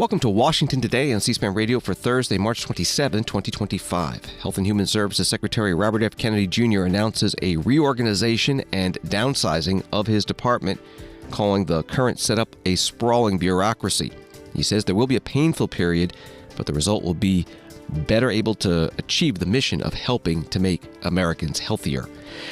Welcome to Washington Today on C-SPAN Radio for Thursday, March 27, 2025. Health and Human Services Secretary Robert F. Kennedy Jr. announces a reorganization and downsizing of his department, calling the current setup a sprawling bureaucracy. He says there will be a painful period, but the result will be better able to achieve the mission of helping to make Americans healthier.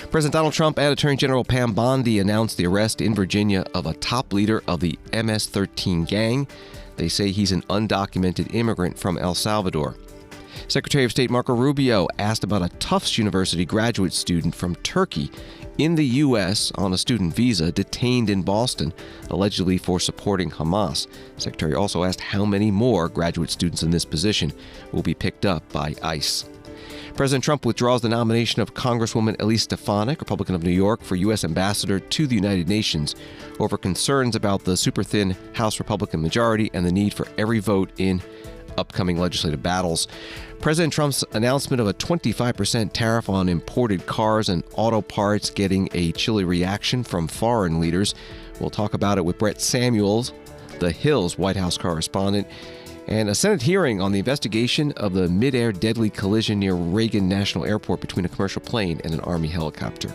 President Donald Trump and Attorney General Pam Bondi announced the arrest in Virginia of a top leader of the MS-13 gang. They say he's an undocumented immigrant from El Salvador. Secretary of State Marco Rubio asked about a Tufts University graduate student from Turkey in the U.S. on a student visa detained in Boston, allegedly for supporting Hamas. Secretary also asked how many more graduate students in this position will be picked up by ICE. President Trump withdraws the nomination of Congresswoman Elise Stefanik, Republican of New York, for U.S. Ambassador to the United Nations over concerns about the super-thin House Republican majority and the need for every vote in upcoming legislative battles. President Trump's announcement of a 25% tariff on imported cars and auto parts getting a chilly reaction from foreign leaders. We'll talk about it with Brett Samuels, the Hill's White House correspondent. And a Senate hearing on the investigation of the mid-air deadly collision near Reagan National Airport between a commercial plane and an Army helicopter.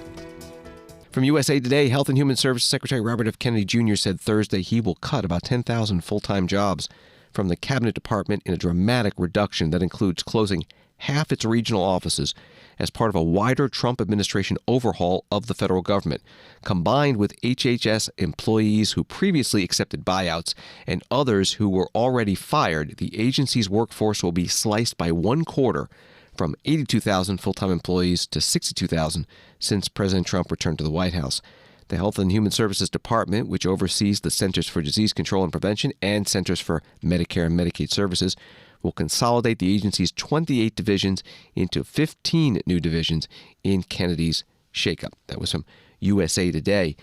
From USA Today, Health and Human Services Secretary Robert F. Kennedy Jr. said Thursday he will cut about 10,000 full-time jobs from the Cabinet Department in a dramatic reduction that includes closing half its regional offices as part of a wider Trump administration overhaul of the federal government. Combined with HHS employees who previously accepted buyouts and others who were already fired, the agency's workforce will be sliced by one quarter, from 82,000 full-time employees to 62,000 since President Trump returned to the White House. The Health and Human Services Department, which oversees the Centers for Disease Control and Prevention and Centers for Medicare and Medicaid Services, will consolidate the agency's 28 divisions into 15 new divisions in Kennedy's shakeup. That was from USA Today.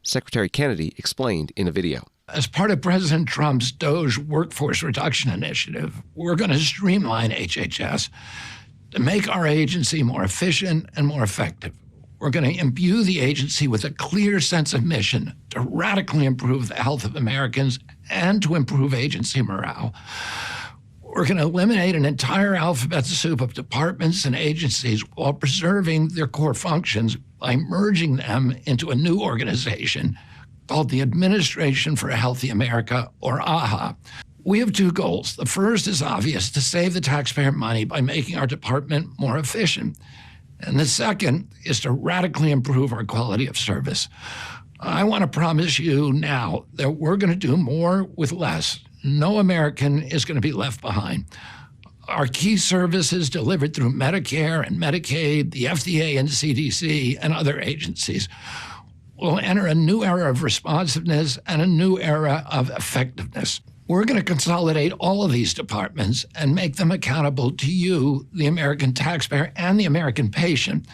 Secretary Kennedy explained in a video. As part of President Trump's DOGE workforce reduction initiative, we're going to streamline HHS to make our agency more efficient and more effective. We're going to imbue the agency with a clear sense of mission to radically improve the health of Americans and to improve agency morale. We're going to eliminate an entire alphabet soup of departments and agencies while preserving their core functions by merging them into a new organization called the Administration for a Healthy America, or AHA. We have two goals. The first is obvious: to save the taxpayer money by making our department more efficient. And the second is to radically improve our quality of service. I want to promise you now that we're going to do more with less. No American is going to be left behind. Our key services delivered through Medicare and Medicaid, the FDA and CDC, and other agencies will enter a new era of responsiveness and a new era of effectiveness. We're going to consolidate all of these departments and make them accountable to you, the American taxpayer, and the American patient.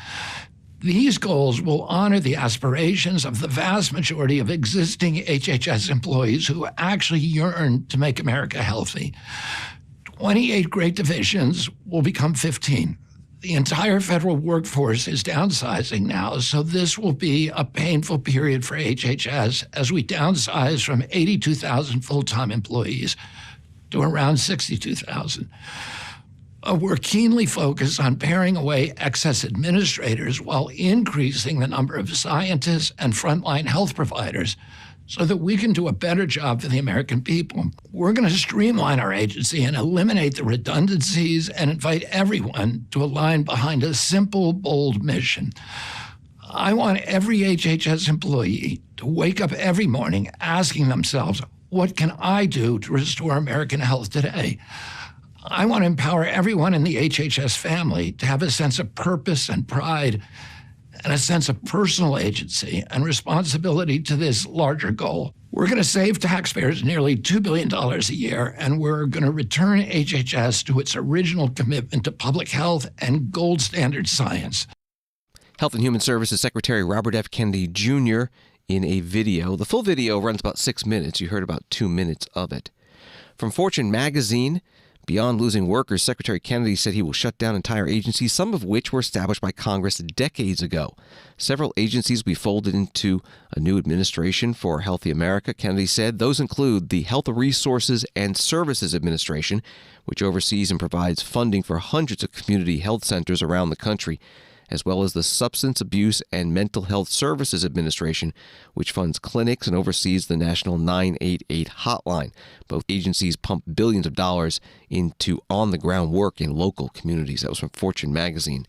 These goals will honor the aspirations of the vast majority of existing HHS employees who actually yearn to make America healthy. 28 great divisions will become 15. The entire federal workforce is downsizing now, so this will be a painful period for HHS as we downsize from 82,000 full-time employees to around 62,000. We're keenly focused on paring away excess administrators while increasing the number of scientists and frontline health providers so that we can do a better job for the American people. We're going to streamline our agency and eliminate the redundancies and invite everyone to align behind a simple, bold mission. I want every HHS employee to wake up every morning asking themselves, what can I do to restore American health today? I want to empower everyone in the HHS family to have a sense of purpose and pride and a sense of personal agency and responsibility to this larger goal. We're going to save taxpayers nearly $2 billion a year, and we're going to return HHS to its original commitment to public health and gold standard science. Health and Human Services Secretary Robert F. Kennedy Jr. in a video. The full video runs about 6 minutes. You heard about 2 minutes of it. From Fortune magazine, Beyond losing workers, Secretary Kennedy said he will shut down entire agencies, some of which were established by Congress decades ago. Several agencies will be folded into a new administration for a healthy America, Kennedy said. Those include the Health Resources and Services Administration, which oversees and provides funding for hundreds of community health centers around the country, as well as the Substance Abuse and Mental Health Services Administration, which funds clinics and oversees the National 988 hotline. Both agencies pump billions of dollars into on-the-ground work in local communities. That was from Fortune magazine.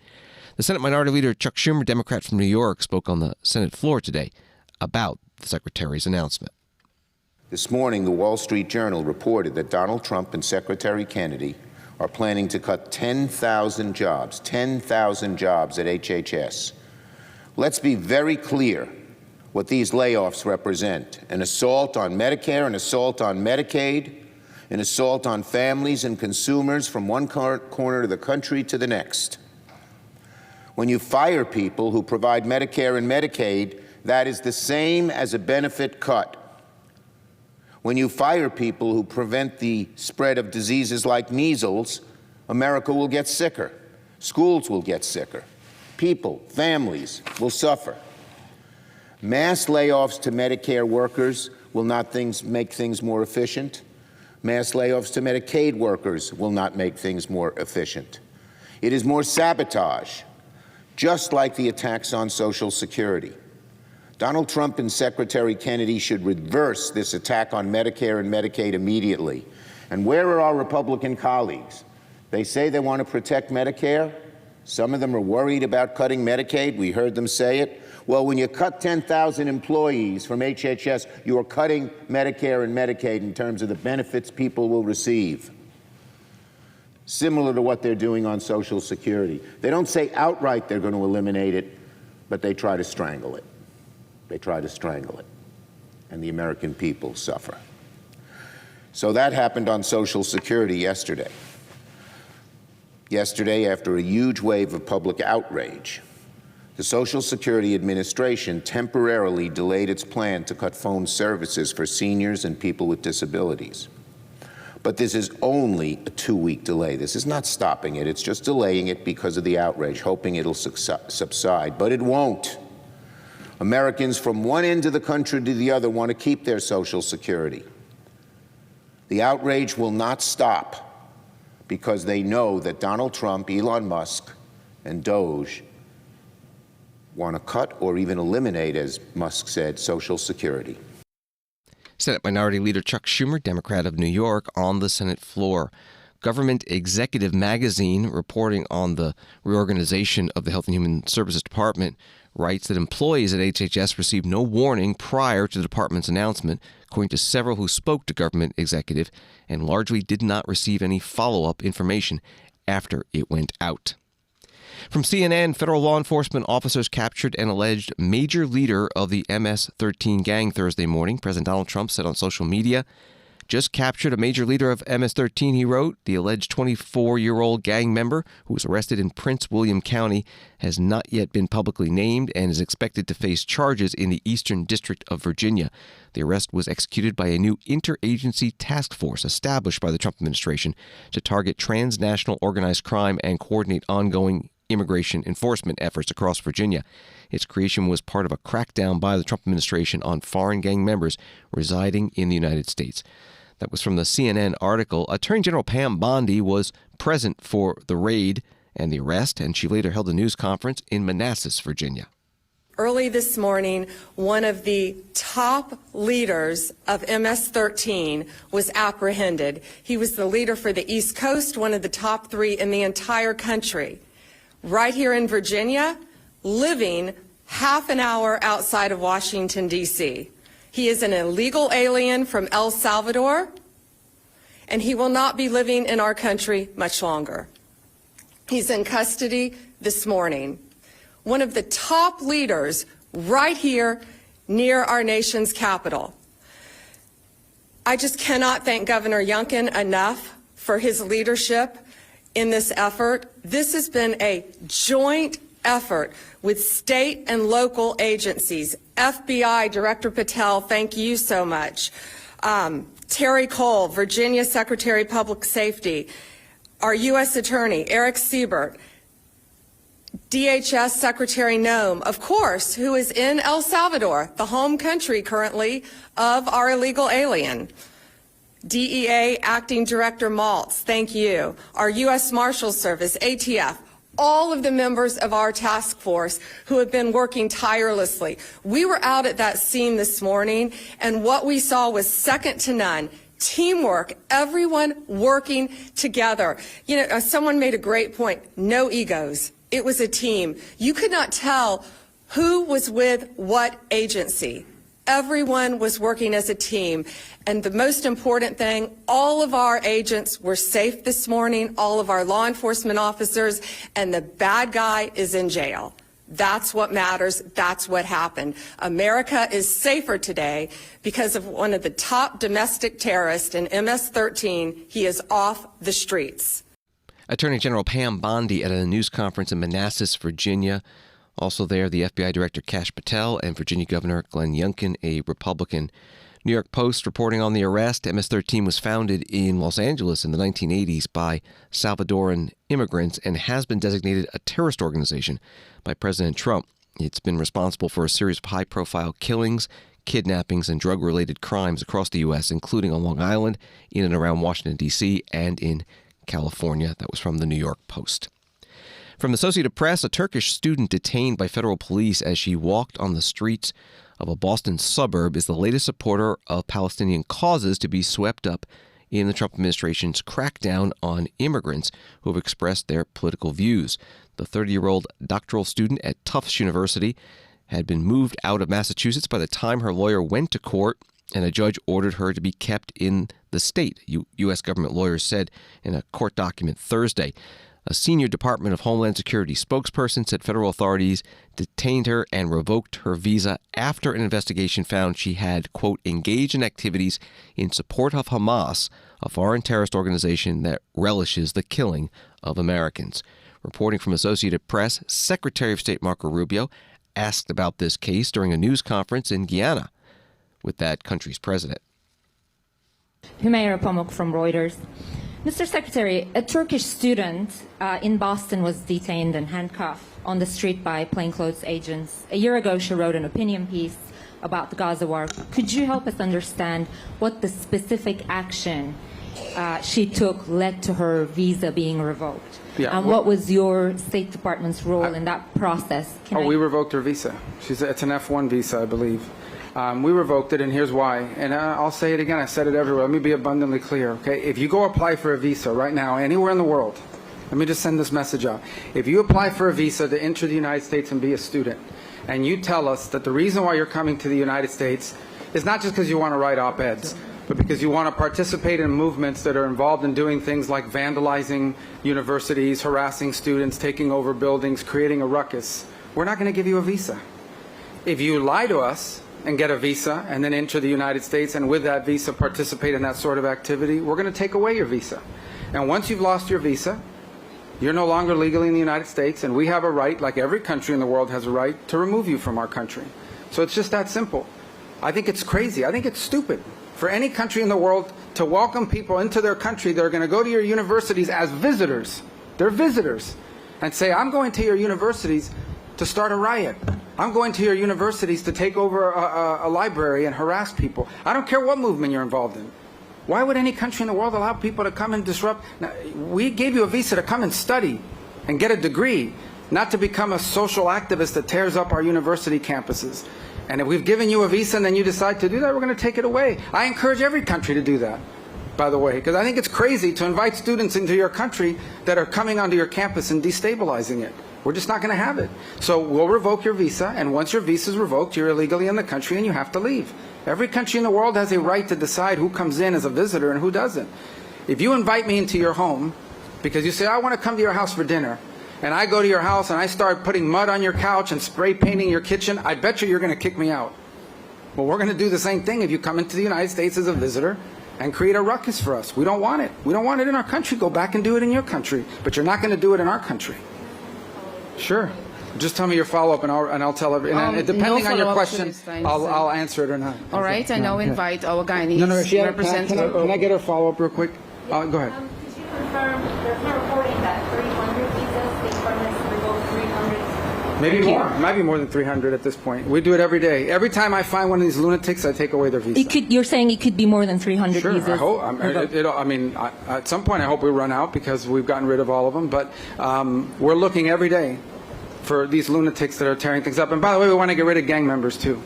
The Senate Minority Leader Chuck Schumer, Democrat from New York, spoke on the Senate floor today about the Secretary's announcement. This morning, the Wall Street Journal reported that Donald Trump and Secretary Kennedy are planning to cut 10,000 jobs at HHS. Let's be very clear what these layoffs represent: an assault on Medicare, an assault on Medicaid, an assault on families and consumers from one corner of the country to the next. When you fire people who provide Medicare and Medicaid, that is the same as a benefit cut. When you fire people who prevent the spread of diseases like measles, America will get sicker. Schools will get sicker. People, families will suffer. Mass layoffs to Medicare workers will not make things more efficient. Mass layoffs to Medicaid workers will not make things more efficient. It is more sabotage, just like the attacks on Social Security. Donald Trump and Secretary Kennedy should reverse this attack on Medicare and Medicaid immediately. And where are our Republican colleagues? They say they want to protect Medicare. Some of them are worried about cutting Medicaid. We heard them say it. Well, when you cut 10,000 employees from HHS, you are cutting Medicare and Medicaid in terms of the benefits people will receive. Similar to what they're doing on Social Security. They don't say outright they're going to eliminate it, but they try to strangle it. They try to strangle it, and the American people suffer. So that happened on Social Security yesterday. Yesterday, after a huge wave of public outrage, the Social Security Administration temporarily delayed its plan to cut phone services for seniors and people with disabilities. But this is only a 2-week delay. This is not stopping it. It's just delaying it because of the outrage, hoping it'll subside. But it won't. Americans from one end of the country to the other want to keep their Social Security. The outrage will not stop because they know that Donald Trump, Elon Musk, and Doge want to cut or even eliminate, as Musk said, Social Security. Senate Minority Leader Chuck Schumer, Democrat of New York, on the Senate floor. Government Executive Magazine, reporting on the reorganization of the Health and Human Services Department, writes that employees at HHS received no warning prior to the department's announcement, according to several who spoke to government executive, and largely did not receive any follow-up information after it went out. From CNN, federal law enforcement officers captured an alleged major leader of the MS-13 gang Thursday morning. President Donald Trump said on social media, "Just captured a major leader of MS-13, he wrote. The alleged 24-year-old gang member who was arrested in Prince William County has not yet been publicly named and is expected to face charges in the Eastern District of Virginia. The arrest was executed by a new interagency task force established by the Trump administration to target transnational organized crime and coordinate ongoing immigration enforcement efforts across Virginia. Its creation was part of a crackdown by the Trump administration on foreign gang members residing in the United States." That was from the CNN article. Attorney General Pam Bondi was present for the raid and the arrest, and she later held a news conference in Manassas, Virginia. Early this morning, one of the top leaders of MS-13 was apprehended. He was the leader for the East Coast, one of the top 3 in the entire country. Right here in Virginia, living half an hour outside of Washington, D.C. He is an illegal alien from El Salvador, and he will not be living in our country much longer. He's in custody this morning. One of the top leaders right here near our nation's capital. I just cannot thank Governor Youngkin enough for his leadership in this effort. This has been a joint effort with state and local agencies. FBI, Director Patel, thank you so much. Terry Cole, Virginia Secretary of Public Safety, our U.S. Attorney, Eric Siebert, DHS Secretary Noem, of course, who is in El Salvador, the home country currently of our illegal alien. DEA Acting Director Maltz, thank you. Our U.S. Marshals Service, ATF, all of the members of our task force who have been working tirelessly. We were out at that scene this morning, and what we saw was second to none. Teamwork, everyone working together. You know, someone made a great point, no egos. It was a team. You could not tell who was with what agency. Everyone was working as a team. And the most important thing, all of our agents were safe this morning, all of our law enforcement officers, and the bad guy is in jail. That's what matters. That's what happened. America is safer today because of one of the top domestic terrorists in MS-13. He is off the streets. Attorney General Pam Bondi at a news conference in Manassas, Virginia. Also there, the FBI Director Kash Patel and Virginia Governor Glenn Youngkin, a Republican. New York Post reporting on the arrest. MS-13 was founded in Los Angeles in the 1980s by Salvadoran immigrants and has been designated a terrorist organization by President Trump. It's been responsible for a series of high-profile killings, kidnappings, and drug-related crimes across the U.S., including on Long Island, in and around Washington, D.C., and in California. That was from the New York Post. From the Associated Press, a Turkish student detained by federal police as she walked on the streets of a Boston suburb is the latest supporter of Palestinian causes to be swept up in the Trump administration's crackdown on immigrants who have expressed their political views. The 30-year-old doctoral student at Tufts University had been moved out of Massachusetts by the time her lawyer went to court, and a judge ordered her to be kept in the state, U.S. government lawyers said in a court document Thursday. A senior Department of Homeland Security spokesperson said federal authorities detained her and revoked her visa after an investigation found she had, quote, engaged in activities in support of Hamas, a foreign terrorist organization that relishes the killing of Americans. Reporting from Associated Press, Secretary of State Marco Rubio asked about this case during a news conference in Guyana with that country's president. Humayra Pamuk from Reuters. Mr. Secretary, a Turkish student in Boston was detained and handcuffed on the street by plainclothes agents. A year ago, she wrote an opinion piece about the Gaza war. Could you help us understand what the specific action she took led to her visa being revoked? Yeah, and what was your State Department's role in that process? We revoked her visa. It's an F1 visa, I believe. We revoked it, and here's why. And I'll say it again. I said it everywhere. Let me be abundantly clear, okay? If you go apply for a visa right now, anywhere in the world, let me just send this message out. If you apply for a visa to enter the United States and be a student, and you tell us that the reason why you're coming to the United States is not just because you want to write op-eds, but because you want to participate in movements that are involved in doing things like vandalizing universities, harassing students, taking over buildings, creating a ruckus, we're not going to give you a visa. If you lie to us and get a visa and then enter the United States and with that visa participate in that sort of activity, we're going to take away your visa. And once you've lost your visa, you're no longer legally in the United States, and we have a right, like every country in the world has a right, to remove you from our country. So it's just that simple. I think it's crazy. I think it's stupid for any country in the world to welcome people into their country that are going to go to your universities as visitors. They're visitors. And say, I'm going to your universities to start a riot. I'm going to your universities to take over a library and harass people. I don't care what movement you're involved in. Why would any country in the world allow people to come and disrupt? Now, we gave you a visa to come and study and get a degree, not to become a social activist that tears up our university campuses. And if we've given you a visa and then you decide to do that, we're going to take it away. I encourage every country to do that, by the way, because I think it's crazy to invite students into your country that are coming onto your campus and destabilizing it. We're just not going to have it. So we'll revoke your visa, and once your visa is revoked, you're illegally in the country and you have to leave. Every country in the world has a right to decide who comes in as a visitor and who doesn't. If you invite me into your home because you say, I want to come to your house for dinner, and I go to your house and I start putting mud on your couch and spray painting your kitchen, I bet you're going to kick me out. Well, we're going to do the same thing if you come into the United States as a visitor and create a ruckus for us. We don't want it. We don't want it in our country. Go back and do it in your country. But you're not going to do it in our country. Sure. Just tell me your follow-up, and I'll tell everyone. And depending no on your follow-up to question, this time, I'll answer it or not. All right, I now invite our Guyanese No, she had, representative. can I get her follow-up real quick? Go ahead. Could you confirm there's no reporting that 300 visas, the department's revoked 300? Maybe more. It might be more than 300 at this point. We do it every day. Every time I find one of these lunatics, I take away their visa. You're saying it could be more than 300 Sure, visas? I hope. At some point, I hope we run out because we've gotten rid of all of them. But we're looking every day for these lunatics that are tearing things up. And by the way, we want to get rid of gang members, too.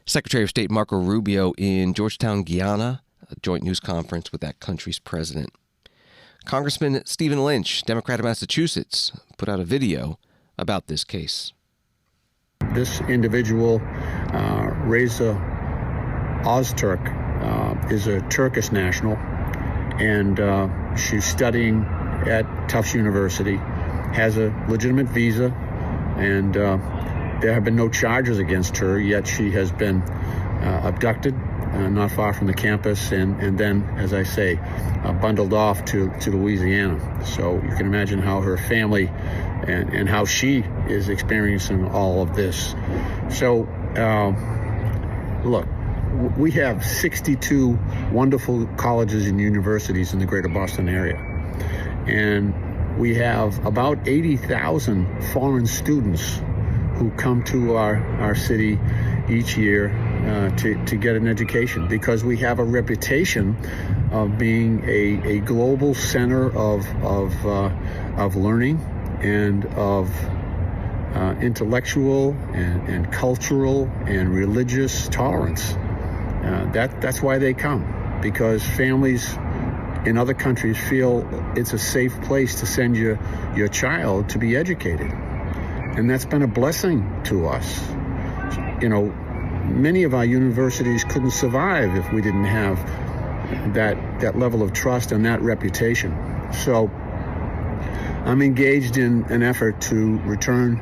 Secretary of State Marco Rubio in Georgetown, Guyana, a joint news conference with that country's president. Congressman Stephen Lynch, Democrat of Massachusetts, put out a video about this case. This individual, Reza Ozturk, is a Turkish national, and she's studying at Tufts University, has a legitimate visa, and there have been no charges against her, yet she has been abducted not far from the campus, and then, as I say, bundled off to Louisiana. So you can imagine how her family and how she is experiencing all of this. So, look, we have 62 wonderful colleges and universities in the greater Boston area. And we have about 80,000 foreign students who come to our city each year to get an education, because we have a reputation of being a global center of learning and of intellectual and cultural and religious tolerance. That's why they come, because families in other countries feel it's a safe place to send your child to be educated. And that's been a blessing to us. You know, many of our universities couldn't survive if we didn't have that level of trust and that reputation. So I'm engaged in an effort to return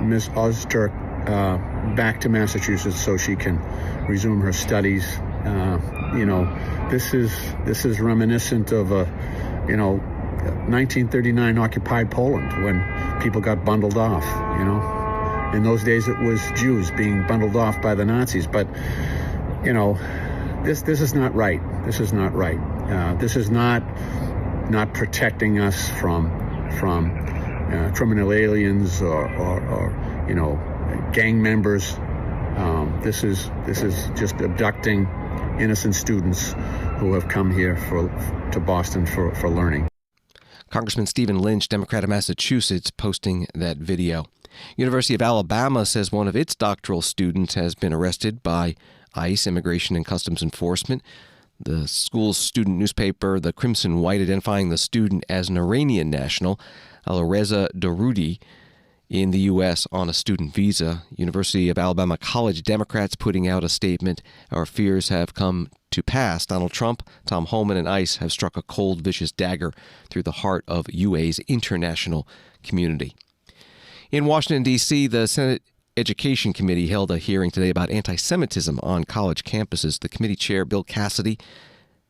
Ms. Ozturk back to Massachusetts so she can resume her studies. This is reminiscent of 1939 occupied Poland, when people got bundled off. In those days it was Jews being bundled off by the Nazis. But this is not right. This is not right. This is not protecting us from criminal aliens or gang members. This is just abducting innocent students who have come here to Boston for learning. Congressman Stephen Lynch, Democrat of Massachusetts, posting that video. University of Alabama says one of its doctoral students has been arrested by ICE, Immigration and Customs Enforcement. The school's student newspaper, the Crimson White, identifying the student as an Iranian national, Alireza Daroudi, in the U.S. on a student visa. University of Alabama College Democrats putting out a statement. Our fears have come to pass. Donald Trump, Tom Homan, and ICE have struck a cold, vicious dagger through the heart of UA's international community. In Washington, D.C., the Senate Education Committee held a hearing today about anti-Semitism on college campuses. The committee chair, Bill Cassidy,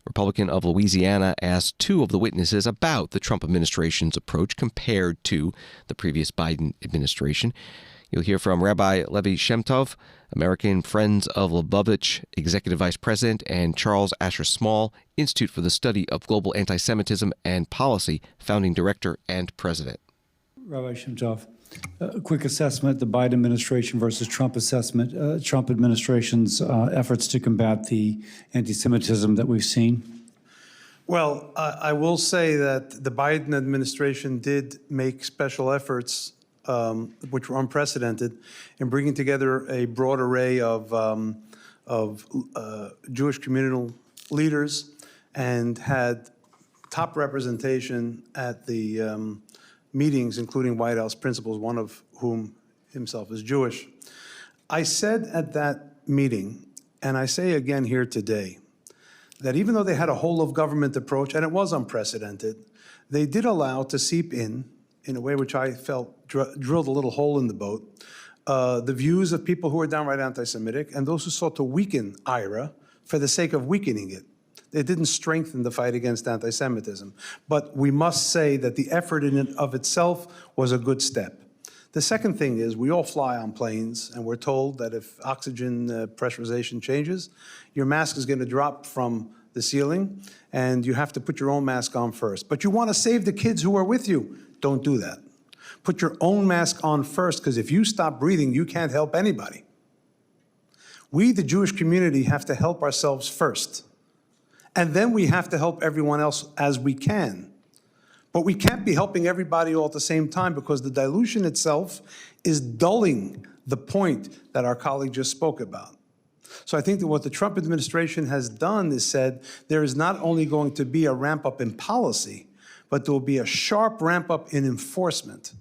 Republican of Louisiana, asked two of the witnesses about the Trump administration's approach compared to the previous Biden administration. You'll hear from Rabbi Levi Shemtov, American Friends of Lubavitch Executive Vice President, and Charles Asher Small, Institute for the Study of Global Anti-Semitism and Policy, Founding Director and President. Rabbi Shemtov, a quick assessment, the Biden administration versus Trump assessment, Trump administration's efforts to combat the anti-Semitism that we've seen. Well, I will say that the Biden administration did make special efforts, which were unprecedented, in bringing together a broad array of Jewish communal leaders, and had top representation at the meetings, including White House principals, one of whom himself is Jewish. I said at that meeting, and I say again here today, that even though they had a whole of government approach, and it was unprecedented, they did allow to seep in a way which I felt drilled a little hole in the boat, the views of people who are downright anti-Semitic and those who sought to weaken IRA for the sake of weakening it. They didn't strengthen the fight against anti-Semitism. But we must say that the effort in and of itself was a good step. The second thing is we all fly on planes, and we're told that if oxygen pressurization changes, your mask is going to drop from the ceiling, and you have to put your own mask on first. But you want to save the kids who are with you. Don't do that. Put your own mask on first, because if you stop breathing, you can't help anybody. We, the Jewish community, have to help ourselves first. And then we have to help everyone else as we can. But we can't be helping everybody all at the same time, because the dilution itself is dulling the point that our colleague just spoke about. So I think that what the Trump administration has done is said there is not only going to be a ramp up in policy, but there will be a sharp ramp up in enforcement.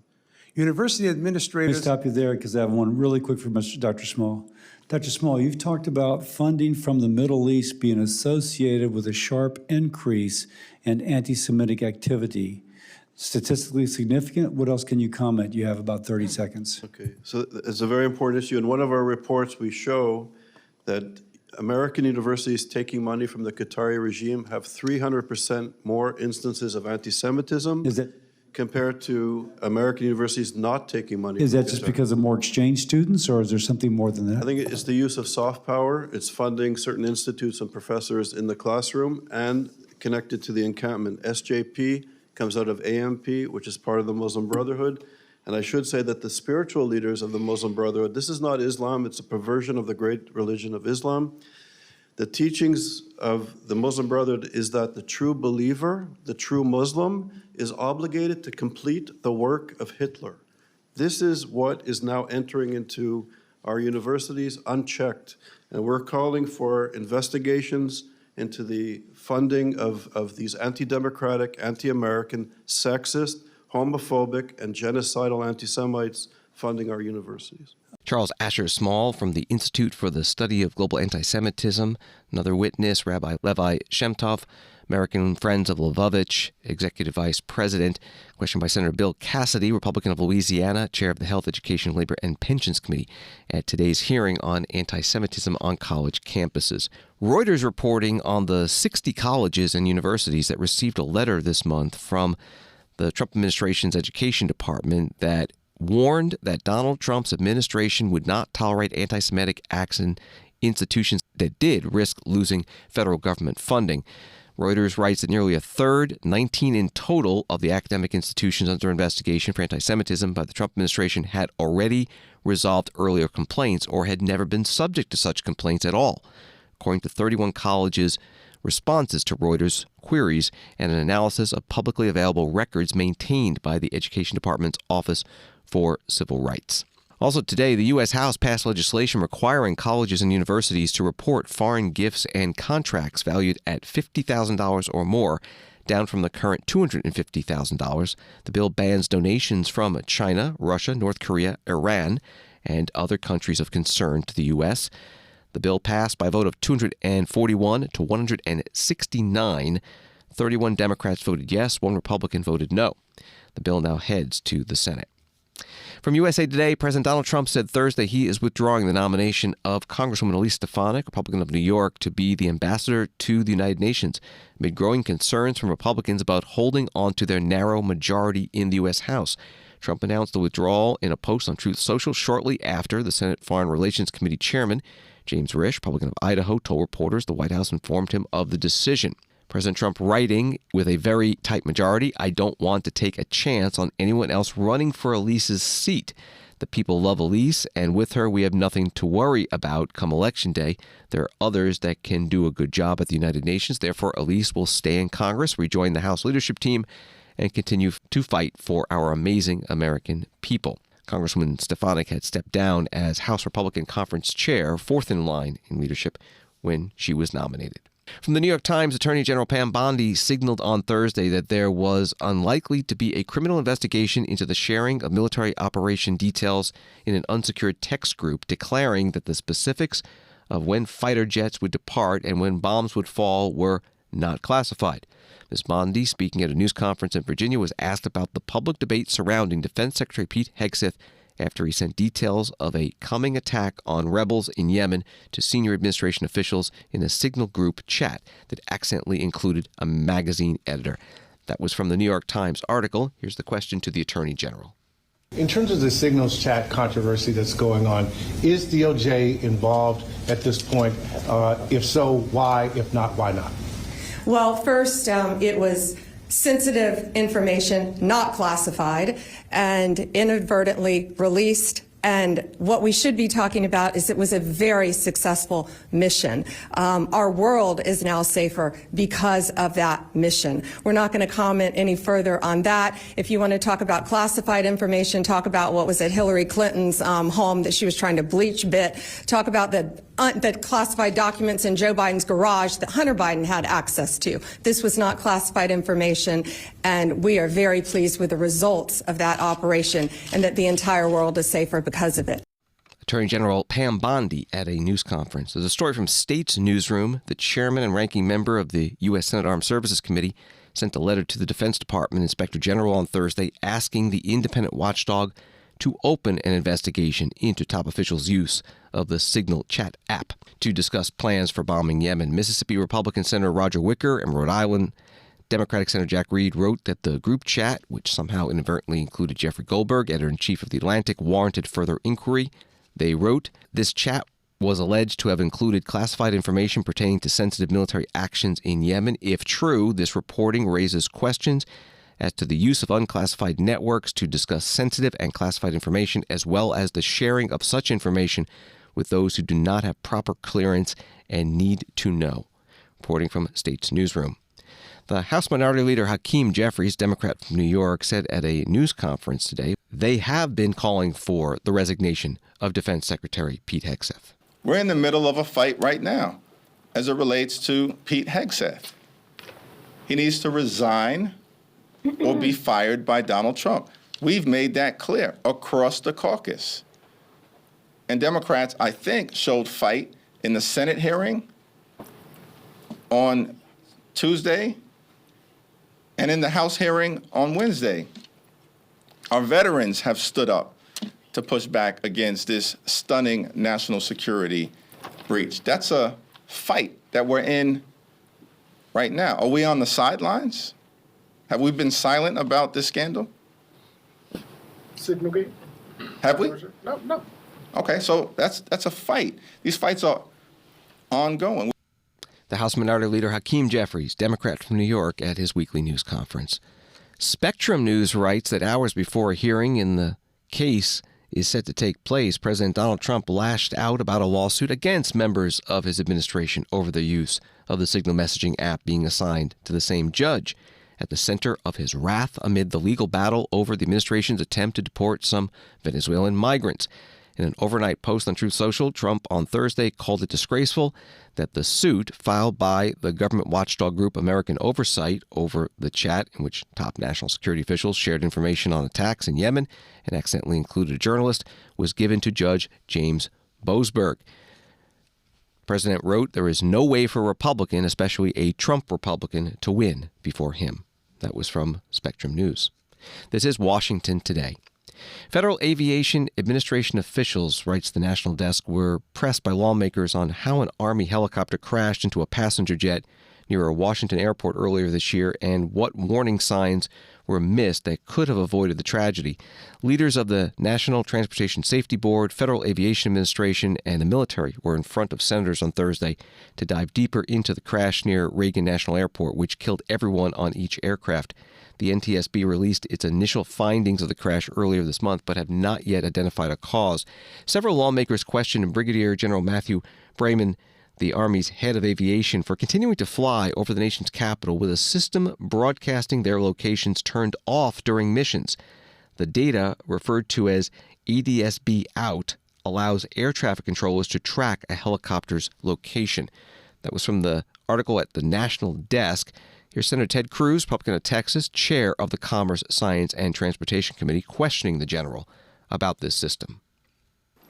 University administrators— Let me stop you there because I have one really quick for Dr. Small. Dr. Small, you've talked about funding from the Middle East being associated with a sharp increase in anti-Semitic activity. Statistically significant? What else can you comment? You have about 30 seconds. Okay, so it's a very important issue. In one of our reports, we show that American universities taking money from the Qatari regime have 300% more instances of anti-Semitism compared to American universities not taking money. Is that just because of more exchange students, or is there something more than that? I think it's the use of soft power. It's funding certain institutes and professors in the classroom and connected to the encampment. SJP comes out of AMP, which is part of the Muslim Brotherhood. And I should say that the spiritual leaders of the Muslim Brotherhood, this is not Islam, it's a perversion of the great religion of Islam. The teachings of the Muslim Brotherhood is that the true believer, the true Muslim, is obligated to complete the work of Hitler. This is what is now entering into our universities unchecked. And we're calling for investigations into the funding of these anti-democratic, anti-American, sexist, homophobic, and genocidal anti-Semites funding our universities. Charles Asher Small from the Institute for the Study of Global Anti-Semitism. Another witness, Rabbi Levi Shemtov, American Friends of Lubavitch, Executive Vice President. Question by Senator Bill Cassidy, Republican of Louisiana, Chair of the Health, Education, Labor, and Pensions Committee, at today's hearing on anti-Semitism on college campuses. Reuters reporting on the 60 colleges and universities that received a letter this month from the Trump administration's education department that warned that Donald Trump's administration would not tolerate anti-Semitic acts in institutions that did risk losing federal government funding. Reuters writes that nearly a third, 19 in total, of the academic institutions under investigation for anti-Semitism by the Trump administration had already resolved earlier complaints or had never been subject to such complaints at all, according to 31 colleges' responses to Reuters' queries and an analysis of publicly available records maintained by the Education Department's Office for Civil Rights. Also today, the U.S. House passed legislation requiring colleges and universities to report foreign gifts and contracts valued at $50,000 or more, down from the current $250,000. The bill bans donations from China, Russia, North Korea, Iran, and other countries of concern to the U.S. The bill passed by a vote of 241 to 169. 31 Democrats voted yes, 1 Republican voted no. The bill now heads to the Senate. From USA Today, President Donald Trump said Thursday he is withdrawing the nomination of Congresswoman Elise Stefanik, Republican of New York, to be the ambassador to the United Nations, amid growing concerns from Republicans about holding on to their narrow majority in the U.S. House. Trump announced the withdrawal in a post on Truth Social shortly after the Senate Foreign Relations Committee chairman, James Risch, Republican of Idaho, told reporters the White House informed him of the decision. President Trump writing, with a very tight majority, "I don't want to take a chance on anyone else running for Elise's seat. The people love Elise, and with her we have nothing to worry about come Election Day. There are others that can do a good job at the United Nations. Therefore, Elise will stay in Congress, rejoin the House leadership team, and continue to fight for our amazing American people." Congresswoman Stefanik had stepped down as House Republican Conference chair, fourth in line in leadership, when she was nominated. From the New York Times, Attorney General Pam Bondi signaled on Thursday that there was unlikely to be a criminal investigation into the sharing of military operation details in an unsecured text group, declaring that the specifics of when fighter jets would depart and when bombs would fall were not classified. Ms. Bondi, speaking at a news conference in Virginia, was asked about the public debate surrounding Defense Secretary Pete Hegseth after he sent details of a coming attack on rebels in Yemen to senior administration officials in a Signal Group chat that accidentally included a magazine editor. That was from the New York Times article. Here's the question to the Attorney General. In terms of the signals chat controversy that's going on, is DOJ involved at this point? If so, why? If not, why not? Well, first, it was sensitive information, not classified, and inadvertently released. And what we should be talking about is it was a very successful mission. Our world is now safer because of that mission. We're not going to comment any further on that. If you want to talk about classified information, talk about what was at Hillary Clinton's home that she was trying to bleach bit. Talk about the classified documents in Joe Biden's garage that Hunter Biden had access to. This was not classified information, and we are very pleased with the results of that operation and that the entire world is safer because of it. Attorney General Pam Bondi at a news conference. There's a story from State's newsroom. The chairman and ranking member of the U.S. Senate Armed Services Committee sent a letter to the Defense Department Inspector General on Thursday asking the independent watchdog to open an investigation into top officials' use of the Signal Chat app to discuss plans for bombing Yemen. Mississippi Republican Senator Roger Wicker and Rhode Island Democratic Senator Jack Reed wrote that the group chat, which somehow inadvertently included Jeffrey Goldberg, editor-in-chief of The Atlantic, warranted further inquiry. They wrote, this chat was alleged to have included classified information pertaining to sensitive military actions in Yemen. If true, this reporting raises questions as to the use of unclassified networks to discuss sensitive and classified information, as well as the sharing of such information with those who do not have proper clearance and need to know. Reporting from State's newsroom. The House Minority Leader Hakeem Jeffries, Democrat from New York, said at a news conference today they have been calling for the resignation of Defense Secretary Pete Hegseth. We're in the middle of a fight right now as it relates to Pete Hegseth. He needs to resign or be fired by Donald Trump. We've made that clear across the caucus. And Democrats, I think, showed fight in the Senate hearing on Tuesday and in the House hearing on Wednesday. Our veterans have stood up to push back against this stunning national security breach. That's a fight that we're in right now. Are we on the sidelines? Have we been silent about this scandal? Signal. Have we? No. Okay, so that's a fight. These fights are ongoing. The House Minority Leader Hakeem Jeffries, Democrat from New York, at his weekly news conference. Spectrum News writes that hours before a hearing in the case is set to take place, President Donald Trump lashed out about a lawsuit against members of his administration over the use of the Signal messaging app being assigned to the same judge. At the center of his wrath amid the legal battle over the administration's attempt to deport some Venezuelan migrants. In an overnight post on Truth Social, Trump on Thursday called it disgraceful that the suit filed by the government watchdog group American Oversight over the chat in which top national security officials shared information on attacks in Yemen and accidentally included a journalist was given to Judge James Boasberg. The president wrote, there is no way for a Republican, especially a Trump Republican, to win before him. That was from Spectrum News. This is Washington Today. Federal Aviation Administration officials, writes the National Desk, were pressed by lawmakers on how an Army helicopter crashed into a passenger jet near a Washington airport earlier this year and what warning signs were missed that could have avoided the tragedy. Leaders of the National Transportation Safety Board, Federal Aviation Administration, and the military were in front of senators on Thursday to dive deeper into the crash near Reagan National Airport, which killed everyone on each aircraft. The NTSB released its initial findings of the crash earlier this month, but have not yet identified a cause. Several lawmakers questioned Brigadier General Matthew Brayman, the Army's head of aviation, for continuing to fly over the nation's capital with a system broadcasting their locations turned off during missions. The data, referred to as EDSB out, allows air traffic controllers to track a helicopter's location. That was from the article at the National Desk. Here's Senator Ted Cruz, Republican of Texas, chair of the Commerce, Science, and Transportation Committee, questioning the general about this system.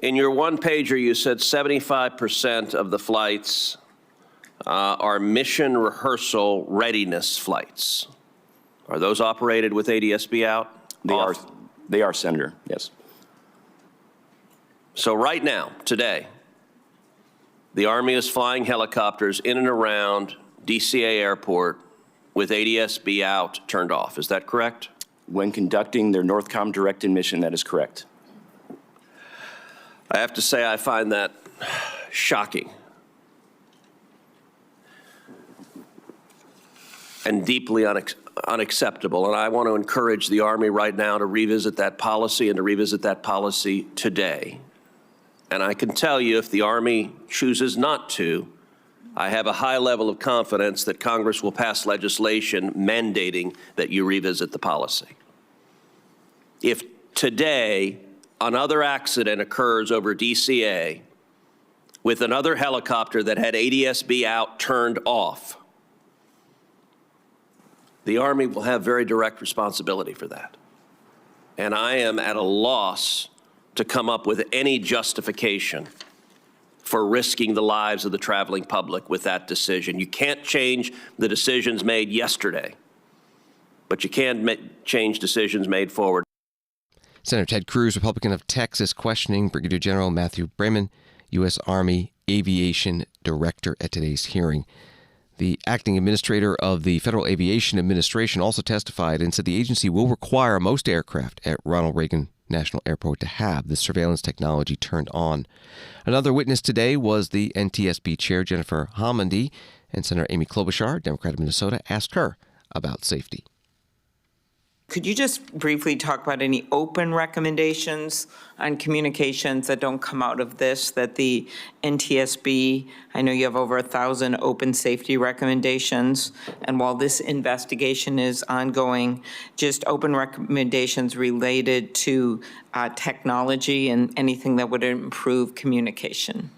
In your one-pager, you said 75% of the flights are mission rehearsal readiness flights. Are those operated with ADSB out? They are, Senator, yes. So right now, today, the Army is flying helicopters in and around DCA Airport with ADSB out, turned off. Is that correct? when conducting their NORTHCOM directed mission. That is correct. I have to say I find that shocking and deeply unacceptable. And I want to encourage the Army right now to revisit that policy and to revisit that policy today. And I can tell you, if the Army chooses not to, I have a high level of confidence that Congress will pass legislation mandating that you revisit the policy. If today another accident occurs over DCA with another helicopter that had ADSB out turned off, the Army will have very direct responsibility for that. And I am at a loss to come up with any justification for risking the lives of the traveling public with that decision. You can't change the decisions made yesterday, but you can change decisions made forward. Senator Ted Cruz, Republican of Texas, questioning Brigadier General Matthew Bremen, U.S. Army Aviation Director, at today's hearing. The acting administrator of the Federal Aviation Administration also testified and said the agency will require most aircraft at Ronald Reagan National Airport to have this surveillance technology turned on. Another witness today was the NTSB chair, Jennifer Homendy, and Senator Amy Klobuchar, Democrat of Minnesota, asked her about safety. Could you just briefly talk about any open recommendations on communications that don't come out of this, that the NTSB, I know you have over 1,000 open safety recommendations, and while this investigation is ongoing, just open recommendations related to technology and anything that would improve communication?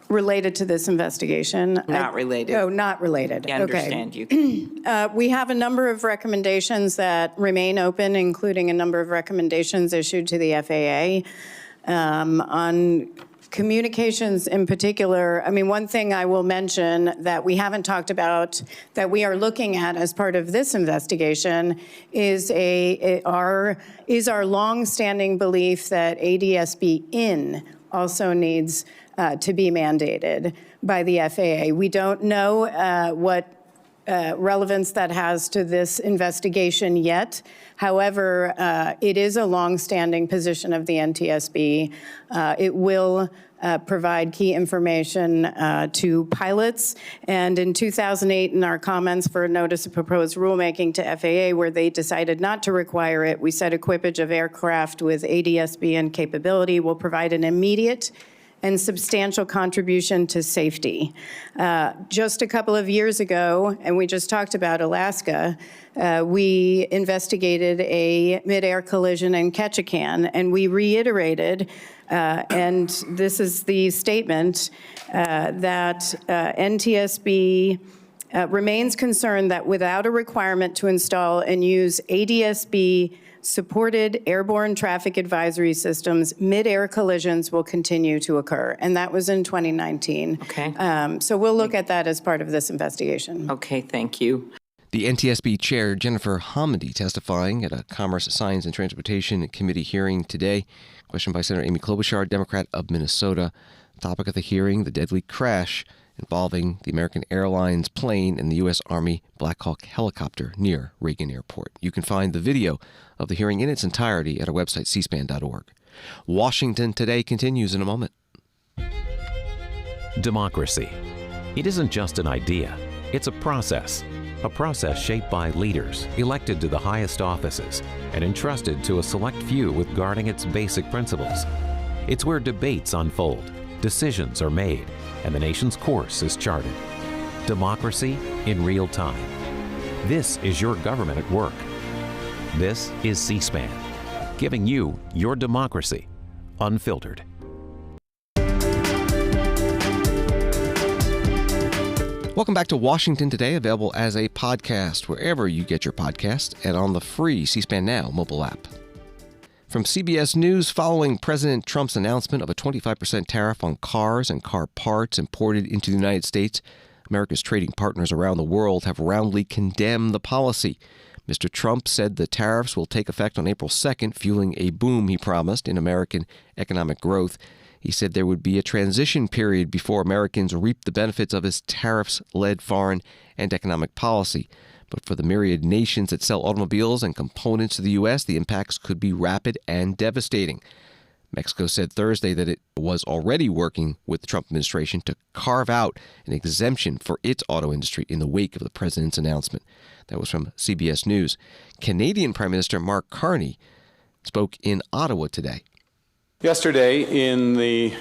Related to this investigation? Not related. Oh, not related. I understand you. We have a number of recommendations that remain open, including a number of recommendations issued to the FAA. On communications in particular, I mean, one thing I will mention that we haven't talked about that we are looking at as part of this investigation is our longstanding belief that ADSB in also needs to be mandated by the FAA. We don't know what relevance that has to this investigation yet. However, it is a longstanding position of the NTSB. It will provide key information to pilots. And in 2008, in our comments for a notice of proposed rulemaking to FAA, where they decided not to require it, we said equipage of aircraft with ADSB and capability will provide an immediate and substantial contribution to safety. Just a couple of years ago, and we just talked about Alaska, we investigated a mid-air collision in Ketchikan, and we reiterated, and this is the statement, that NTSB remains concerned that without a requirement to install and use ADSB supported airborne traffic advisory systems, mid-air collisions will continue to occur. And that was in 2019. Okay. So we'll look at that as part of this investigation. Okay, thank you. The NTSB chair, Jennifer Homendy, testifying at a Commerce, Science, and Transportation Committee hearing today. Questioned by Senator Amy Klobuchar, Democrat of Minnesota. Topic of the hearing, the deadly crash involving the American Airlines plane and the U.S. Army Black Hawk helicopter near Reagan Airport. You can find the video of the hearing in its entirety at our website, cspan.org. Washington Today continues in a moment. Democracy. It isn't just an idea. It's a process shaped by leaders elected to the highest offices and entrusted to a select few with guarding its basic principles. It's where debates unfold, decisions are made, and the nation's course is charted. Democracy in real time. This is your government at work. This is C-SPAN, giving you your democracy unfiltered. Welcome back to Washington Today, available as a podcast wherever you get your podcasts and on the free C-SPAN Now mobile app. From CBS News, following President Trump's announcement of a 25% tariff on cars and car parts imported into the United States, America's trading partners around the world have roundly condemned the policy. Mr. Trump said the tariffs will take effect on April 2nd, fueling a boom, he promised, in American economic growth. He said there would be a transition period before Americans reap the benefits of his tariffs-led foreign and economic policy. But for the myriad nations that sell automobiles and components to the U.S., the impacts could be rapid and devastating. Mexico said Thursday that it was already working with the Trump administration to carve out an exemption for its auto industry in the wake of the president's announcement. That was from CBS News. Canadian Prime Minister Mark Carney spoke in Ottawa today. Yesterday, in the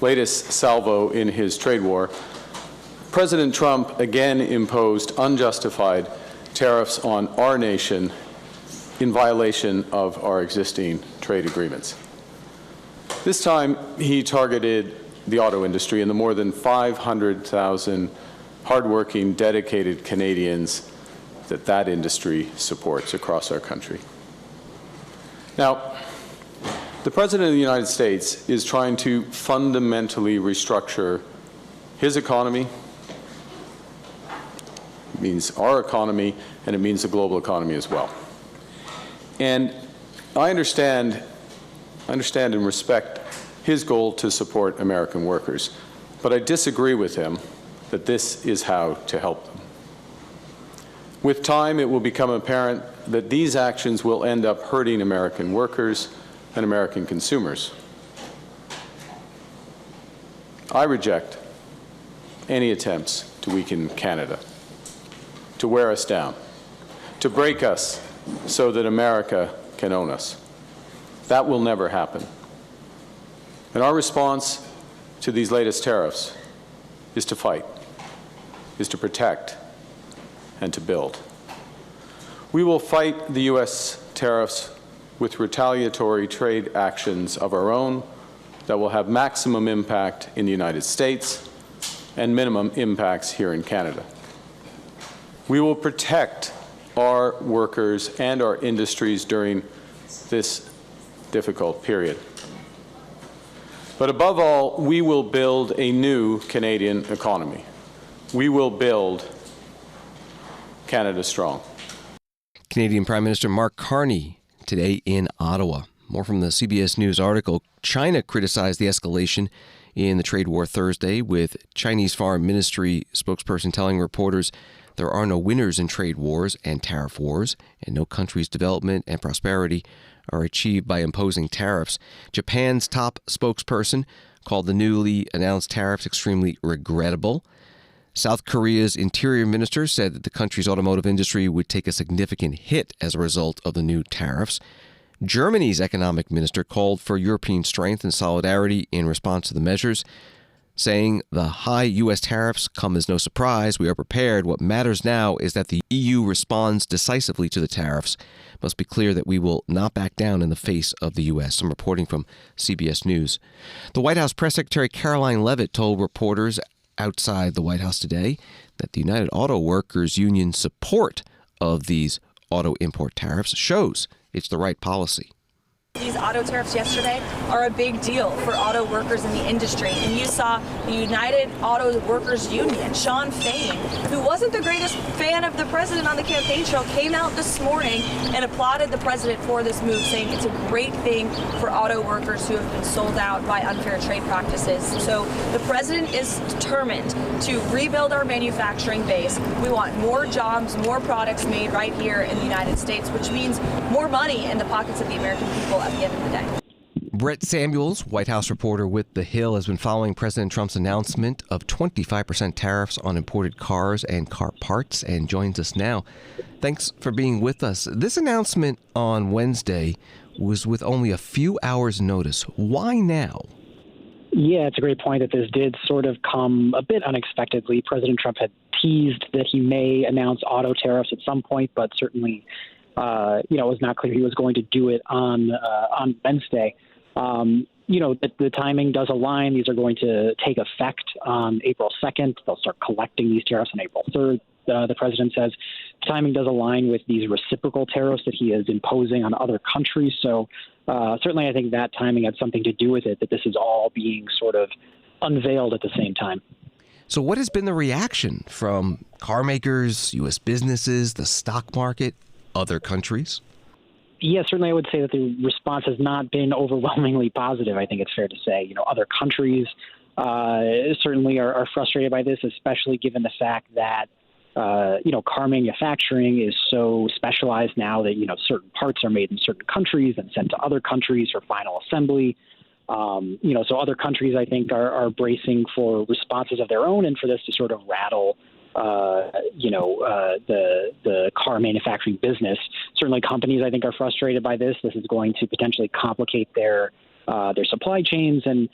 latest salvo in his trade war, President Trump again imposed unjustified tariffs on our nation in violation of our existing trade agreements. This time, he targeted the auto industry and the more than 500,000 hardworking, dedicated Canadians that industry supports across our country. Now, the President of the United States is trying to fundamentally restructure his economy. It means our economy, and it means the global economy as well. And I understand and respect his goal to support American workers, but I disagree with him that this is how to help them. With time, it will become apparent that these actions will end up hurting American workers and American consumers. I reject any attempts to weaken Canada, to wear us down, to break us so that America can own us. That will never happen. And our response to these latest tariffs is to fight, is to protect, and to build. We will fight the U.S. tariffs with retaliatory trade actions of our own that will have maximum impact in the United States and minimum impacts here in Canada. We will protect our workers and our industries during this difficult period. But above all, we will build a new Canadian economy. We will build Canada strong. Canadian Prime Minister Mark Carney today in Ottawa. More from the CBS News article. China criticized the escalation in the trade war Thursday, with Chinese Foreign Ministry spokesperson telling reporters there are no winners in trade wars and tariff wars, and no country's development and prosperity are achieved by imposing tariffs. Japan's top spokesperson called the newly announced tariffs extremely regrettable. South Korea's interior minister said that the country's automotive industry would take a significant hit as a result of the new tariffs. Germany's economic minister called for European strength and solidarity in response to the measures, saying the high U.S. tariffs come as no surprise. We are prepared. What matters now is that the EU responds decisively to the tariffs. It must be clear that we will not back down in the face of the U.S. Some reporting from CBS News. The White House Press Secretary Caroline Leavitt told reporters outside the White House today that the United Auto Workers Union's support of these auto import tariffs shows it's the right policy. These auto tariffs yesterday are a big deal for auto workers in the industry. And you saw the United Auto Workers Union, Sean Fain, who wasn't the greatest fan of the president on the campaign trail, came out this morning and applauded the president for this move, saying it's a great thing for auto workers who have been sold out by unfair trade practices. So the president is determined to rebuild our manufacturing base. We want more jobs, more products made right here in the United States, which means more money in the pockets of the American people at the end of the day. Brett Samuels, White House reporter with The Hill, has been following President Trump's announcement of 25% tariffs on imported cars and car parts and joins us now. Thanks for being with us. This announcement on Wednesday was with only a few hours' notice. Why now? Yeah, it's a great point that this did sort of come a bit unexpectedly. President Trump had teased that he may announce auto tariffs at some point, but certainly it was not clear he was going to do it on Wednesday. The timing does align. These are going to take effect on April 2nd. They'll start collecting these tariffs on April 3rd. The president says the timing does align with these reciprocal tariffs that he is imposing on other countries. So certainly I think that timing had something to do with it, that this is all being sort of unveiled at the same time. So what has been the reaction from car makers, U.S. businesses, the stock market, other countries? Yeah, certainly I would say that the response has not been overwhelmingly positive. I think it's fair to say, other countries certainly are frustrated by this, especially given the fact that car manufacturing is so specialized now that, certain parts are made in certain countries and sent to other countries for final assembly. So other countries, I think, are bracing for responses of their own and for this to sort of rattle, the car manufacturing business. Certainly companies, I think, are frustrated by this. This is going to potentially complicate their supply chains and,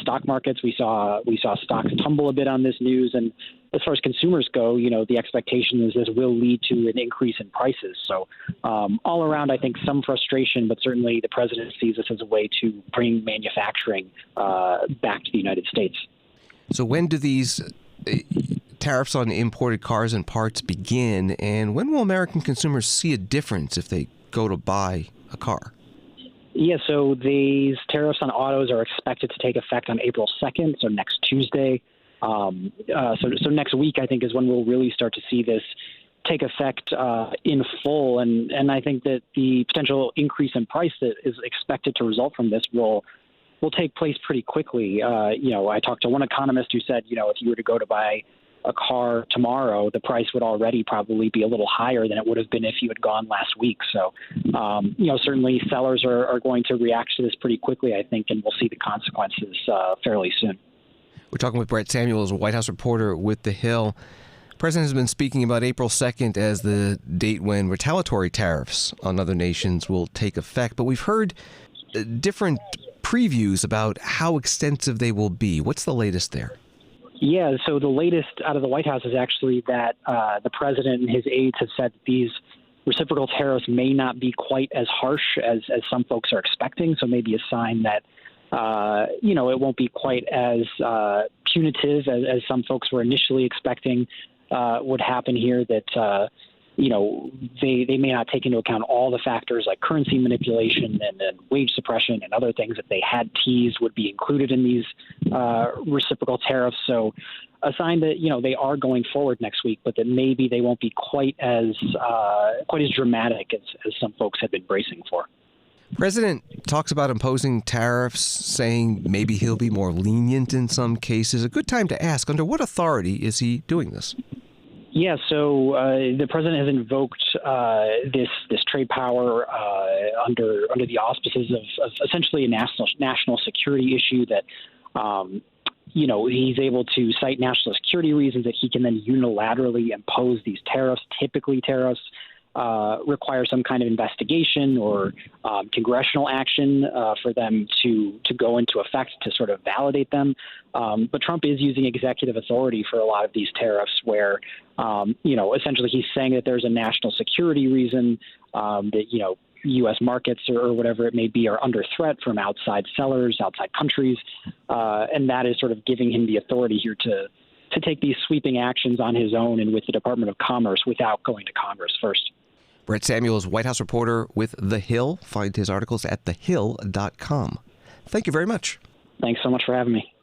stock markets. We saw stocks tumble a bit on this news. And as far as consumers go, the expectation is this will lead to an increase in prices. So all around, I think some frustration, but certainly the president sees this as a way to bring manufacturing back to the United States. So when do these tariffs on imported cars and parts begin, and when will American consumers see a difference if they go to buy a car? Yeah, so these tariffs on autos are expected to take effect on April 2nd, so next Tuesday. So next week, I think, is when we'll really start to see this take effect in full. And I think that the potential increase in price that is expected to result from this will take place pretty quickly. I talked to one economist who said, if you were to go to buy a car tomorrow, the price would already probably be a little higher than it would have been if you had gone last week. So, certainly sellers are going to react to this pretty quickly, I think, and we'll see the consequences fairly soon. We're talking with Brett Samuels, a White House reporter with The Hill. The president has been speaking about April 2nd as the date when retaliatory tariffs on other nations will take effect. But we've heard different previews about how extensive they will be. What's the latest there? Yeah, so the latest out of the White House is actually that the president and his aides have said that these reciprocal tariffs may not be quite as harsh as some folks are expecting. So maybe a sign that, it won't be quite as punitive as some folks were initially expecting would happen here, that, they may not take into account all the factors like currency manipulation and wage suppression and other things that they had teased would be included in these reciprocal tariffs. So a sign that, they are going forward next week, but that maybe they won't be quite as dramatic as some folks had been bracing for. President talks about imposing tariffs, saying maybe he'll be more lenient in some cases. A good time to ask, under what authority is he doing this? Yeah, so the president has invoked this trade power under the auspices of essentially a national security issue that, he's able to cite national security reasons that he can then unilaterally impose these tariffs. Typically, tariffs require some kind of investigation or congressional action for them to go into effect to sort of validate them. But Trump is using executive authority for a lot of these tariffs where, essentially he's saying that there's a national security reason that, U.S. markets or whatever it may be are under threat from outside sellers, outside countries. And that is sort of giving him the authority here to take these sweeping actions on his own and with the Department of Commerce without going to Congress first. Brett Samuels, White House reporter with The Hill. Find his articles at thehill.com. Thank you very much. Thanks so much for having me.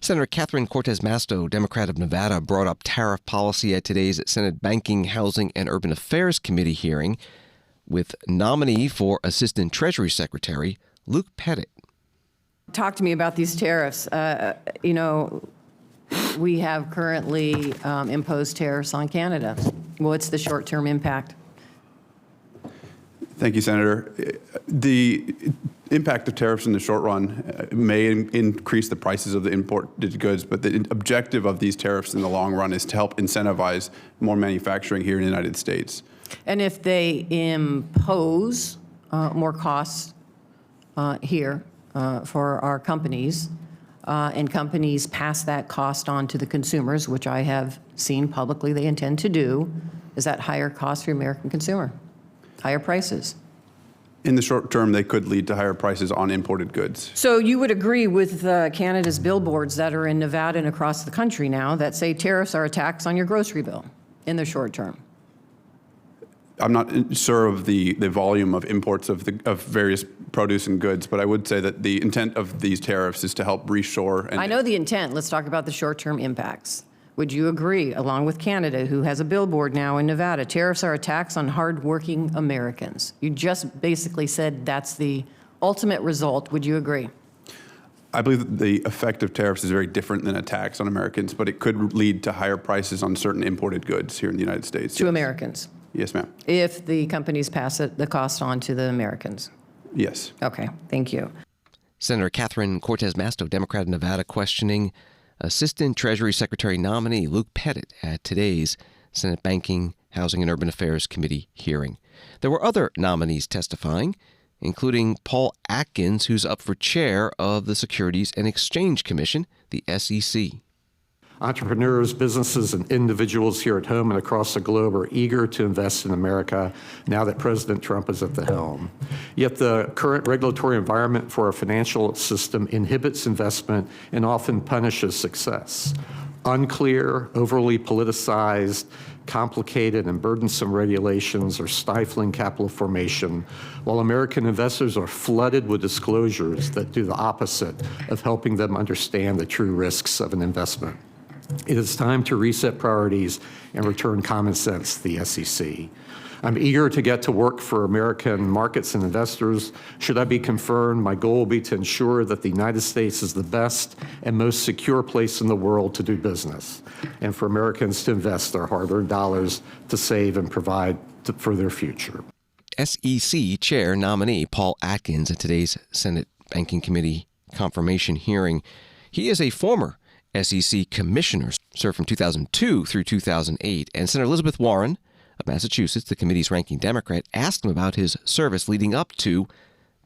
Senator Catherine Cortez Masto, Democrat of Nevada, brought up tariff policy at today's Senate Banking, Housing, and Urban Affairs Committee hearing with nominee for Assistant Treasury Secretary Luke Pettit. Talk to me about these tariffs. We have currently imposed tariffs on Canada. What's the short-term impact? Thank you, Senator. The impact of tariffs in the short run may increase the prices of the imported goods, but the objective of these tariffs in the long run is to help incentivize more manufacturing here in the United States. And if they impose more costs here for our companies, and companies pass that cost on to the consumers, which I have seen publicly they intend to do, is that higher cost for the American consumer? Higher prices? In the short term, they could lead to higher prices on imported goods. So you would agree with Canada's billboards that are in Nevada and across the country now that say tariffs are a tax on your grocery bill in the short term? I'm not sure of the volume of imports of various produce and goods, but I would say that the intent of these tariffs is to help reshore. And I know the intent. Let's talk about the short-term impacts. Would you agree, along with Canada, who has a billboard now in Nevada, tariffs are a tax on hardworking Americans? You just basically said that's the ultimate result. Would you agree? I believe that the effect of tariffs is very different than a tax on Americans, but it could lead to higher prices on certain imported goods here in the United States. To Americans? Yes, ma'am. If the companies pass the cost on to the Americans? Yes. Okay, thank you. Senator Catherine Cortez Masto, Democrat of Nevada, questioning Assistant Treasury Secretary nominee Luke Pettit at today's Senate Banking, Housing, and Urban Affairs Committee hearing. There were other nominees testifying, including Paul Atkins, who's up for chair of the Securities and Exchange Commission, the SEC. Entrepreneurs, businesses, and individuals here at home and across the globe are eager to invest in America now that President Trump is at the helm. Yet the current regulatory environment for our financial system inhibits investment and often punishes success. Unclear, overly politicized, complicated, and burdensome regulations are stifling capital formation, while American investors are flooded with disclosures that do the opposite of helping them understand the true risks of an investment. It is time to reset priorities and return common sense to the SEC. I'm eager to get to work for American markets and investors. Should I be confirmed, my goal will be to ensure that the United States is the best and most secure place in the world to do business, and for Americans to invest their hard-earned dollars to save and provide for their future. SEC Chair nominee Paul Atkins at today's Senate Banking Committee confirmation hearing. He is a former SEC commissioner, served from 2002 through 2008, and Senator Elizabeth Warren of Massachusetts, the committee's ranking Democrat, asked him about his service leading up to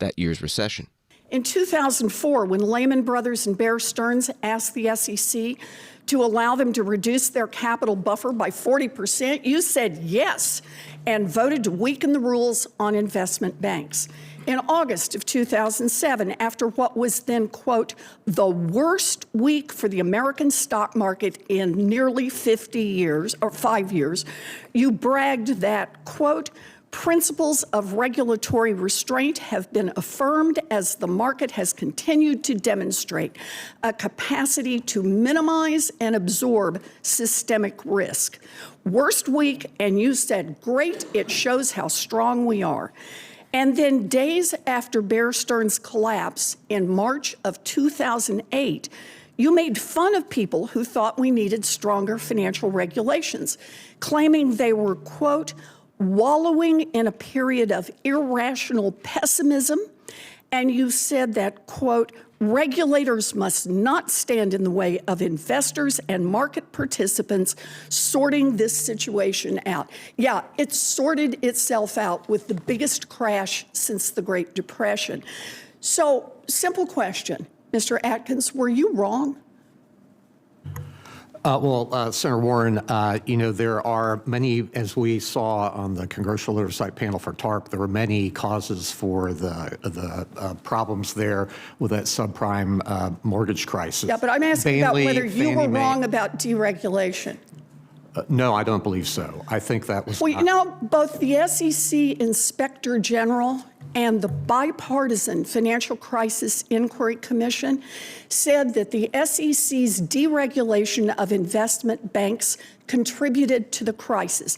that year's recession. In 2004, when Lehman Brothers and Bear Stearns asked the SEC to allow them to reduce their capital buffer by 40%, you said yes and voted to weaken the rules on investment banks. In August of 2007, after what was then, quote, the worst week for the American stock market in nearly 50 years, or 5 years, you bragged that, quote, principles of regulatory restraint have been affirmed as the market has continued to demonstrate a capacity to minimize and absorb systemic risk. Worst week, and you said, great, it shows how strong we are. And then days after Bear Stearns' collapse in March of 2008, you made fun of people who thought we needed stronger financial regulations, claiming they were, quote, wallowing in a period of irrational pessimism. And you said that, quote, regulators must not stand in the way of investors and market participants sorting this situation out. Yeah, it sorted itself out with the biggest crash since the Great Depression. So, simple question, Mr. Atkins, were you wrong? Senator Warren, there are many, as we saw on the Congressional Oversight Panel for TARP, there were many causes for the problems there with that subprime mortgage crisis. Yeah, but I'm asking about whether you were wrong about deregulation. No, I don't believe so. I think that was. Well, both the SEC Inspector General and the Bipartisan Financial Crisis Inquiry Commission said that the SEC's deregulation of investment banks contributed to the crisis.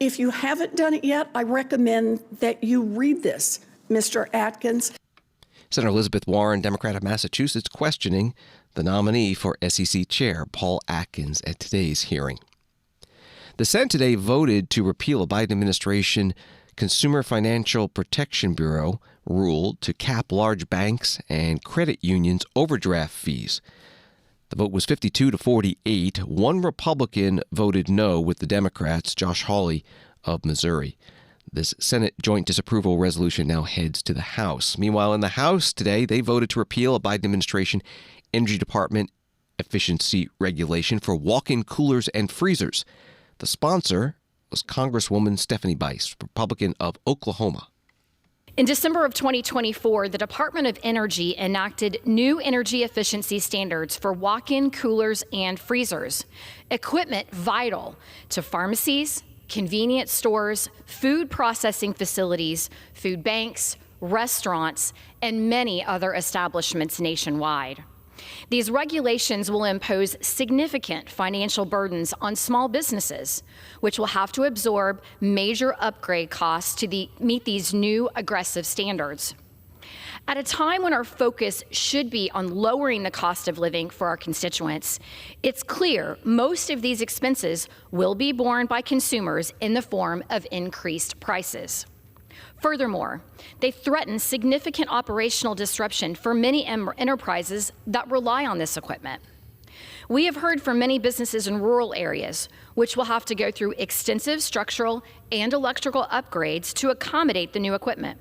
If you haven't done it yet, I recommend that you read this, Mr. Atkins. Senator Elizabeth Warren, Democrat of Massachusetts, questioning the nominee for SEC Chair, Paul Atkins, at today's hearing. The Senate today voted to repeal a Biden administration Consumer Financial Protection Bureau rule to cap large banks and credit unions' overdraft fees. The vote was 52 to 48. One Republican voted no with the Democrats, Josh Hawley of Missouri. This Senate joint disapproval resolution now heads to the House. Meanwhile, in the House today, they voted to repeal a Biden administration Energy Department efficiency regulation for walk-in coolers and freezers. The sponsor was Congresswoman Stephanie Bice, Republican of Oklahoma. In December of 2024, the Department of Energy enacted new energy efficiency standards for walk-in coolers and freezers, equipment vital to pharmacies, convenience stores, food processing facilities, food banks, restaurants, and many other establishments nationwide. These regulations will impose significant financial burdens on small businesses, which will have to absorb major upgrade costs to meet these new aggressive standards. At a time when our focus should be on lowering the cost of living for our constituents, it's clear most of these expenses will be borne by consumers in the form of increased prices. Furthermore, they threaten significant operational disruption for many enterprises that rely on this equipment. We have heard from many businesses in rural areas, which will have to go through extensive structural and electrical upgrades to accommodate the new equipment.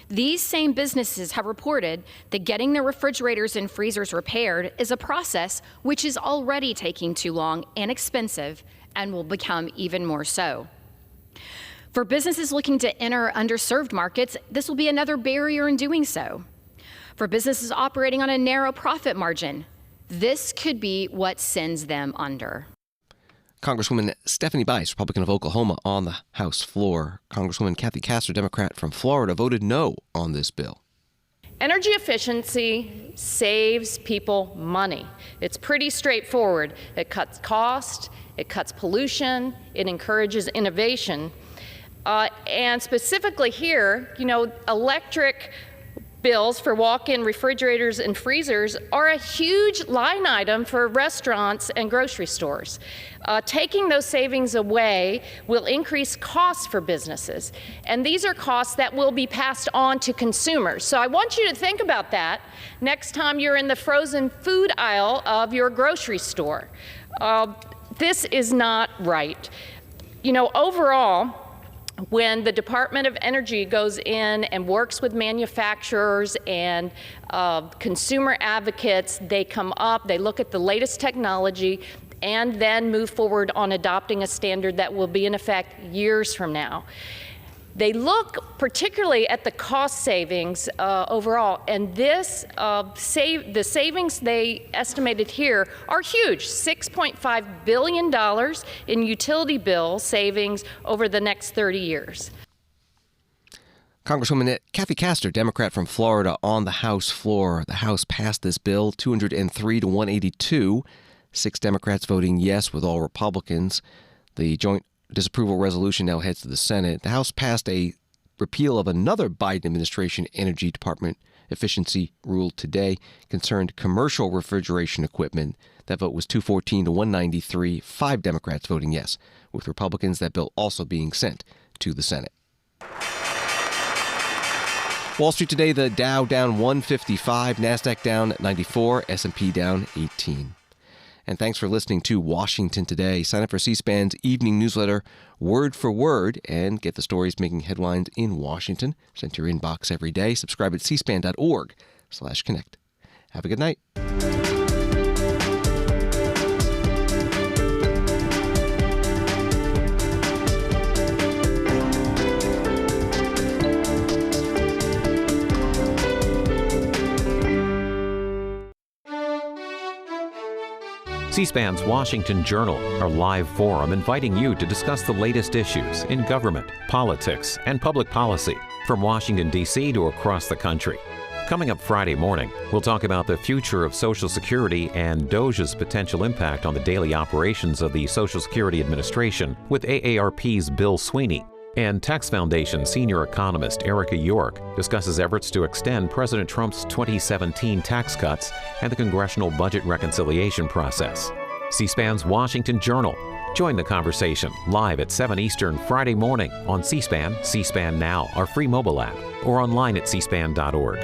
These same businesses have reported that getting their refrigerators and freezers repaired is a process which is already taking too long and expensive and will become even more so. For businesses looking to enter underserved markets, this will be another barrier in doing so. For businesses operating on a narrow profit margin, this could be what sends them under. Congresswoman Stephanie Bice, Republican of Oklahoma, on the House floor. Congresswoman Kathy Castor, Democrat from Florida, voted no on this bill. Energy efficiency saves people money. It's pretty straightforward. It cuts cost, it cuts pollution, it encourages innovation. And specifically here, electric bills for walk-in refrigerators and freezers are a huge line item for restaurants and grocery stores. Taking those savings away will increase costs for businesses, and these are costs that will be passed on to consumers. So I want you to think about that next time you're in the frozen food aisle of your grocery store. This is not right. Overall, when the Department of Energy goes in and works with manufacturers and consumer advocates, they come up, they look at the latest technology, and then move forward on adopting a standard that will be in effect years from now. They look particularly at the cost savings overall, and the savings they estimated here are huge, $6.5 billion in utility bill savings over the next 30 years. Congresswoman Kathy Castor, Democrat from Florida, on the House floor. The House passed this bill 203 to 182, 6 Democrats voting yes with all Republicans. The joint disapproval resolution now heads to the Senate. The House passed a repeal of another Biden administration Energy Department efficiency rule today, concerned commercial refrigeration equipment. That vote was 214 to 193, 5 Democrats voting yes, with Republicans. That bill also being sent to the Senate. Wall Street today, the Dow down 155, NASDAQ down 94, S&P down 18. And thanks for listening to Washington Today. Sign up for C-SPAN's evening newsletter, Word for Word, and get the stories making headlines in Washington sent to your inbox every day. Subscribe at cspan.org/connect. Have a good night. C-SPAN's Washington Journal, our live forum inviting you to discuss the latest issues in government, politics, and public policy from Washington, D.C. to across the country. Coming up Friday morning, we'll talk about the future of Social Security and DOJ's potential impact on the daily operations of the Social Security Administration with AARP's Bill Sweeney. And Tax Foundation senior economist Erica York discusses efforts to extend President Trump's 2017 tax cuts and the congressional budget reconciliation process. C-SPAN's Washington Journal. Join the conversation live at 7 Eastern Friday morning on C-SPAN, C-SPAN Now, our free mobile app, or online at cspan.org.